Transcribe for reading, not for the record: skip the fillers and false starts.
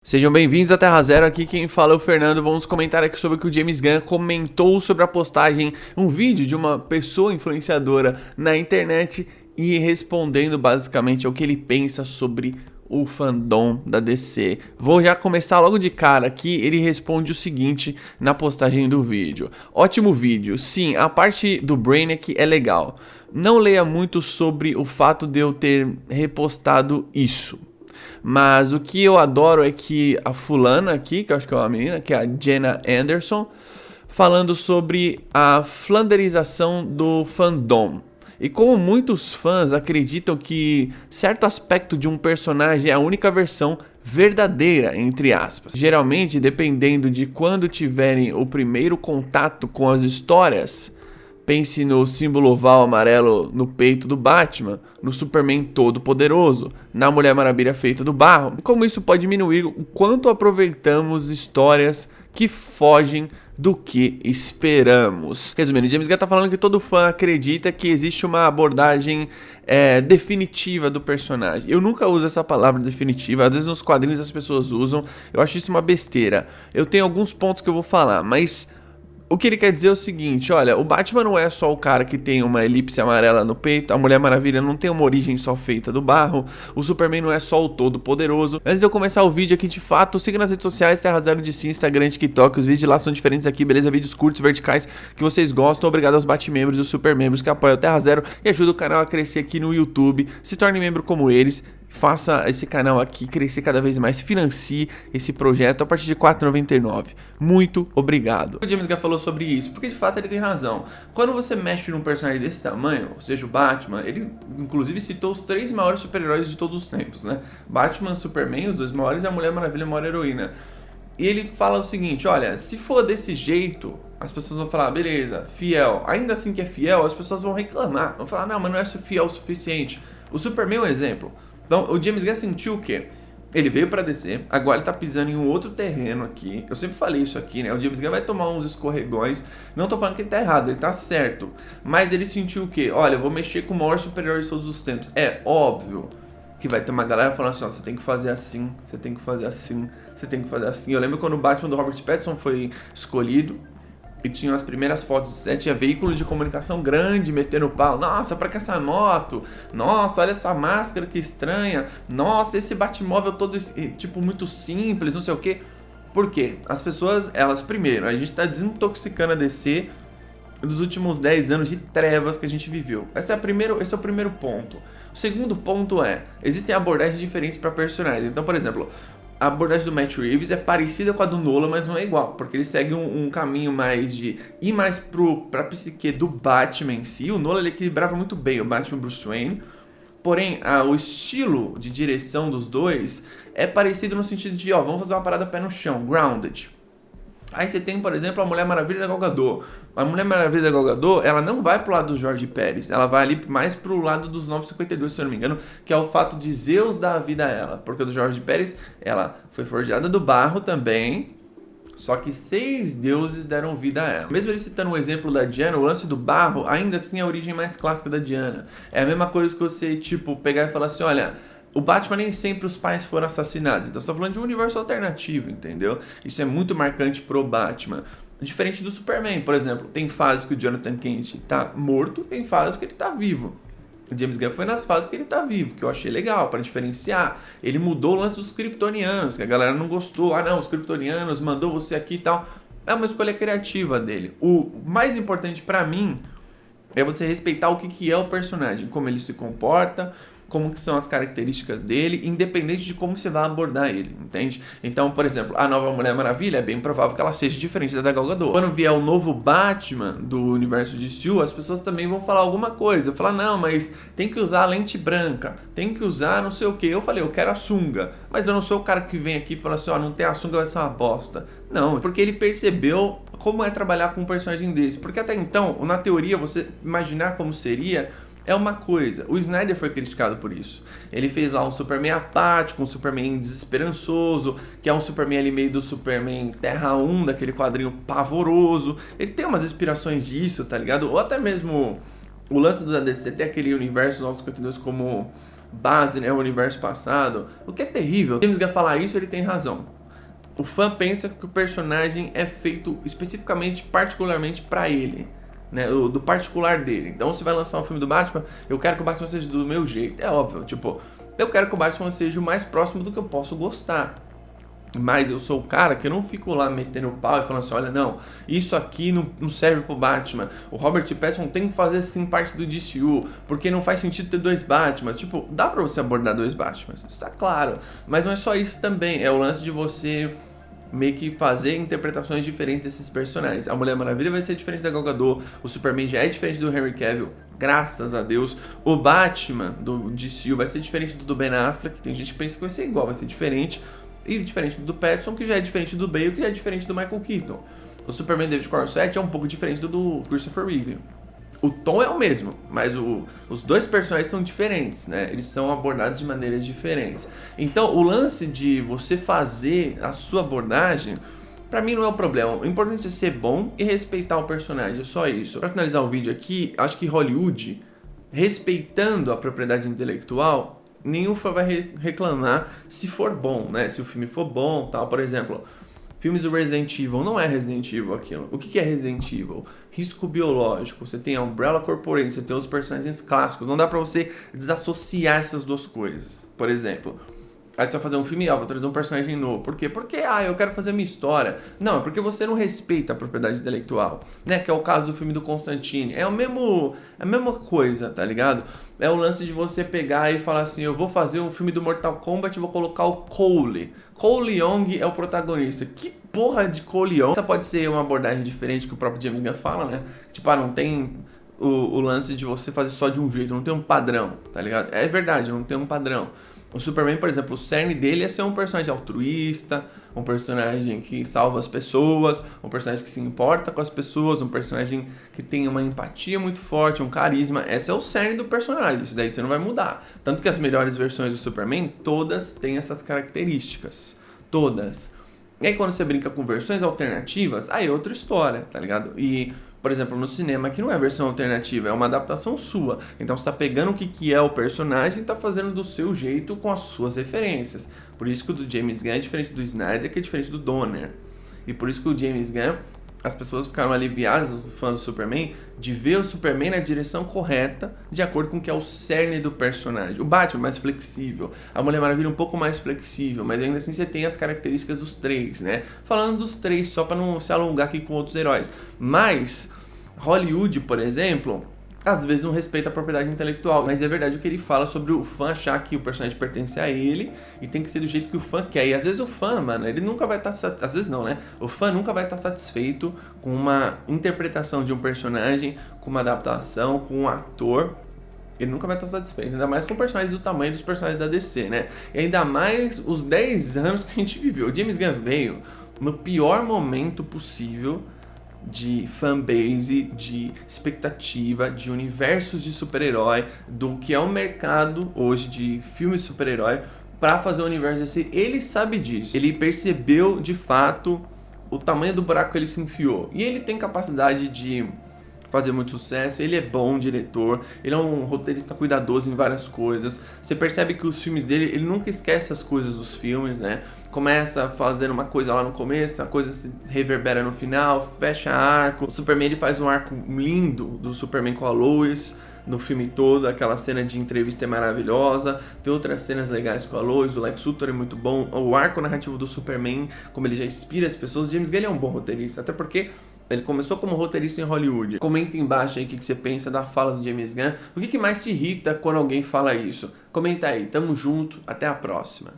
Sejam bem-vindos à Terra Zero, aqui quem fala é o Fernando. Vamos comentar aqui sobre o que o James Gunn comentou sobre a postagem, um vídeo de uma pessoa influenciadora na internet e respondendo basicamente ao que ele pensa sobre o fandom da DC. Vou já começar logo de cara aqui, ele responde o seguinte na postagem do vídeo. Ótimo vídeo, sim, a parte do Brainiac é legal. Não leia muito sobre o fato de eu ter repostado isso. Mas o que eu adoro é que a fulana aqui, que eu acho que é uma menina, que é a Jenna Anderson, falando sobre a flanderização do fandom. E como muitos fãs acreditam que certo aspecto de um personagem é a única versão verdadeira, entre aspas. Geralmente, dependendo de quando tiverem o primeiro contato com as histórias, pense no símbolo oval amarelo no peito do Batman, no Superman todo-poderoso, na Mulher Maravilha feita do barro. Como isso pode diminuir o quanto aproveitamos histórias que fogem do que esperamos. Resumindo, James Gunn tá falando que todo fã acredita que existe uma abordagem definitiva do personagem. Eu nunca uso essa palavra definitiva, às vezes nos quadrinhos as pessoas usam, eu acho isso uma besteira. Eu tenho alguns pontos que eu vou falar, mas o que ele quer dizer é o seguinte, olha, o Batman não é só o cara que tem uma elipse amarela no peito, a Mulher Maravilha não tem uma origem só feita do barro, o Superman não é só o todo-poderoso. Antes de eu começar o vídeo aqui de fato, siga nas redes sociais, Terra Zero DC, Instagram, TikTok, os vídeos lá são diferentes aqui, beleza? Vídeos curtos, verticais, que vocês gostam. Obrigado aos Batmembros e os Supermembros que apoiam o Terra Zero e ajudam o canal a crescer aqui no YouTube. Se torne membro como eles. Faça esse canal aqui crescer cada vez mais, financie esse projeto a partir de R$ 4,99. Muito obrigado. O James Gunn falou sobre isso, porque de fato ele tem razão. Quando você mexe num personagem desse tamanho, ou seja, o Batman, ele inclusive citou os 3 maiores super-heróis de todos os tempos, né? Batman, Superman, os 2 maiores, e a Mulher Maravilha, a maior heroína. E ele fala o seguinte, olha, se for desse jeito, as pessoas vão falar, beleza, fiel. Ainda assim que é fiel, as pessoas vão reclamar. Vão falar, não, mas não é fiel o suficiente. O Superman é um exemplo. Então, o James Gunn sentiu o quê? Ele veio pra descer, agora ele tá pisando em um outro terreno aqui. Eu sempre falei isso aqui, né? O James Gunn vai tomar uns escorregões. Não tô falando que ele tá errado, ele tá certo. Mas ele sentiu o quê? Olha, eu vou mexer com o maior super-herói de todos os tempos. É óbvio que vai ter uma galera falando assim, ó, você tem que fazer assim, você tem que fazer assim, você tem que fazer assim. Eu lembro quando o Batman do Robert Pattinson foi escolhido, e tinha as primeiras fotos do set, tinha veículo de comunicação grande metendo pau. Nossa, pra que essa moto? Nossa, olha essa máscara que estranha. Nossa, esse Batmóvel todo, tipo, muito simples, não sei o quê. Por quê? As pessoas, elas, primeiro, a gente tá desintoxicando a DC dos últimos 10 anos de trevas que a gente viveu. Esse é o primeiro ponto. O segundo ponto é, existem abordagens diferentes para personagens. Então, por exemplo, a abordagem do Matt Reeves é parecida com a do Nolan, mas não é igual, porque ele segue um caminho mais de ir mais pra psique do Batman em si. O Nolan ele equilibrava muito bem o Batman Bruce Wayne, porém o estilo de direção dos dois é parecido no sentido de, ó, vamos fazer uma parada pé no chão, grounded. Aí você tem, por exemplo, a Mulher Maravilha da Gal Gadot. A Mulher Maravilha da Gal Gadot, ela não vai pro lado do Jorge Pérez, ela vai ali mais pro lado dos 952, se eu não me engano, que é o fato de Zeus dar a vida a ela. Porque do Jorge Pérez, ela foi forjada do barro também, só que 6 deuses deram vida a ela. Mesmo ele citando o exemplo da Diana, o lance do barro, ainda assim é a origem mais clássica da Diana. É a mesma coisa que você, tipo, pegar e falar assim, olha, o Batman nem sempre os pais foram assassinados. Então você tá falando de um universo alternativo, entendeu? Isso é muito marcante pro Batman. Diferente do Superman, por exemplo. Tem fases que o Jonathan Kent tá morto, tem fases que ele tá vivo. O James Gunn foi nas fases que ele tá vivo, que eu achei legal, para diferenciar. Ele mudou o lance dos kryptonianos, que a galera não gostou. Ah não, os kryptonianos mandou você aqui e tal. É uma escolha criativa dele. O mais importante para mim é você respeitar o que é o personagem, como ele se comporta, como que são as características dele, independente de como você vai abordar ele, entende? Então, por exemplo, a nova Mulher Maravilha é bem provável que ela seja diferente da Gal Gadot. Quando vier o novo Batman do universo de DC, as pessoas também vão falar alguma coisa. Falar, não, mas tem que usar a lente branca, tem que usar não sei o que. Eu falei, eu quero a sunga, mas eu não sou o cara que vem aqui e fala assim, ó, não tem a sunga, vai ser uma bosta. Não, porque ele percebeu como é trabalhar com um personagem desse. Porque até então, na teoria, você imaginar como seria é uma coisa. O Snyder foi criticado por isso. Ele fez lá um Superman apático, um Superman desesperançoso, que é um Superman ali meio do Superman Terra 1, daquele quadrinho pavoroso. Ele tem umas inspirações disso, tá ligado? Ou até mesmo o lance do DC ter aquele universo 952 como base, né, o universo passado, o que é terrível. James Gunn falar isso, ele tem razão. O fã pensa que o personagem é feito especificamente, particularmente pra ele, né, do particular dele. Então, se vai lançar um filme do Batman, eu quero que o Batman seja do meu jeito. É óbvio, tipo, eu quero que o Batman seja o mais próximo do que eu posso gostar. Mas eu sou o cara que eu não fico lá metendo o pau e falando assim, olha, não, isso aqui não serve pro Batman. O Robert Pattinson tem que fazer sim parte do DCU, porque não faz sentido ter dois Batmans. Tipo, dá pra você abordar dois Batmans, isso tá claro. Mas não é só isso também, é o lance de você meio que fazer interpretações diferentes desses personagens. A Mulher Maravilha vai ser diferente da Gal Gadot, o Superman já é diferente do Henry Cavill, graças a Deus. O Batman do DCU vai ser diferente do Ben Affleck, tem gente que pensa que vai ser igual, vai ser diferente. E diferente do Pattinson, que já é diferente do Bale, que já é diferente do Michael Keaton. O Superman David Cornsett é um pouco diferente do Christopher Reeve. O tom é o mesmo, mas os dois personagens são diferentes, né? Eles são abordados de maneiras diferentes. Então, o lance de você fazer a sua abordagem, pra mim não é o problema. O importante é ser bom e respeitar o personagem, é só isso. Pra finalizar o vídeo aqui, acho que Hollywood, respeitando a propriedade intelectual, nenhum fã vai reclamar se for bom, né? Se o filme for bom, tal. Por exemplo, filmes do Resident Evil, não é Resident Evil aquilo. O que é Resident Evil? Risco biológico. Você tem a Umbrella Corporation, você tem os personagens clássicos. Não dá pra você desassociar essas duas coisas. Por exemplo, aí você vai fazer um filme, vou trazer um personagem novo. Por quê? Porque, eu quero fazer minha história. Não, é porque você não respeita a propriedade intelectual, né? Que é o caso do filme do Constantine. É a mesma coisa, tá ligado? É o lance de você pegar e falar assim, eu vou fazer um filme do Mortal Kombat e vou colocar o Cole. Cole Young é o protagonista. Que porra de Cole Young? Essa pode ser uma abordagem diferente que o próprio James Gunn fala, né? Tipo, não tem o lance de você fazer só de um jeito, não tem um padrão, tá ligado? É verdade, não tem um padrão. O Superman, por exemplo, o cerne dele é ser um personagem altruísta, um personagem que salva as pessoas, um personagem que se importa com as pessoas, um personagem que tem uma empatia muito forte, um carisma. Esse é o cerne do personagem, isso daí você não vai mudar. Tanto que as melhores versões do Superman, todas têm essas características. Todas. E aí quando você brinca com versões alternativas, aí é outra história, tá ligado? E, por exemplo, no cinema, que não é versão alternativa, é uma adaptação sua. Então você tá pegando o que é o personagem e tá fazendo do seu jeito com as suas referências. Por isso que o do James Gunn é diferente do Snyder, que é diferente do Donner. E por isso que o James Gunn, as pessoas ficaram aliviadas, os fãs do Superman, de ver o Superman na direção correta, de acordo com o que é o cerne do personagem. O Batman mais flexível, a Mulher Maravilha um pouco mais flexível, mas ainda assim você tem as características dos três, né? Falando dos três, só pra não se alongar aqui com outros heróis. Mas Hollywood, por exemplo, às vezes não respeita a propriedade intelectual, mas é verdade o que ele fala sobre o fã achar que o personagem pertence a ele e tem que ser do jeito que o fã quer. E às vezes o fã, mano, ele nunca vai estar às vezes não, né? O fã nunca vai estar satisfeito com uma interpretação de um personagem, com uma adaptação, com um ator. Ele nunca vai estar satisfeito, ainda mais com personagens do tamanho dos personagens da DC, né? E ainda mais os 10 anos que a gente viveu. O James Gunn veio no pior momento possível de fanbase, de expectativa, de universos de super-herói, do que é o mercado hoje de filmes de super-herói, para fazer o universo DC. Ele sabe disso, ele percebeu de fato o tamanho do buraco que ele se enfiou, e ele tem capacidade de fazer muito sucesso, ele é bom diretor, ele é um roteirista cuidadoso em várias coisas. Você percebe que os filmes dele, ele nunca esquece as coisas dos filmes, né? Começa fazendo uma coisa lá no começo, a coisa se reverbera no final, fecha arco. O Superman, ele faz um arco lindo do Superman com a Lois no filme todo, aquela cena de entrevista é maravilhosa, tem outras cenas legais com a Lois, o Lex Luthor é muito bom, o arco narrativo do Superman, como ele já inspira as pessoas. James Gunn é um bom roteirista, até porque ele começou como roteirista em Hollywood. Comenta embaixo aí o que você pensa da fala do James Gunn. O que mais te irrita quando alguém fala isso? Comenta aí. Tamo junto. Até a próxima.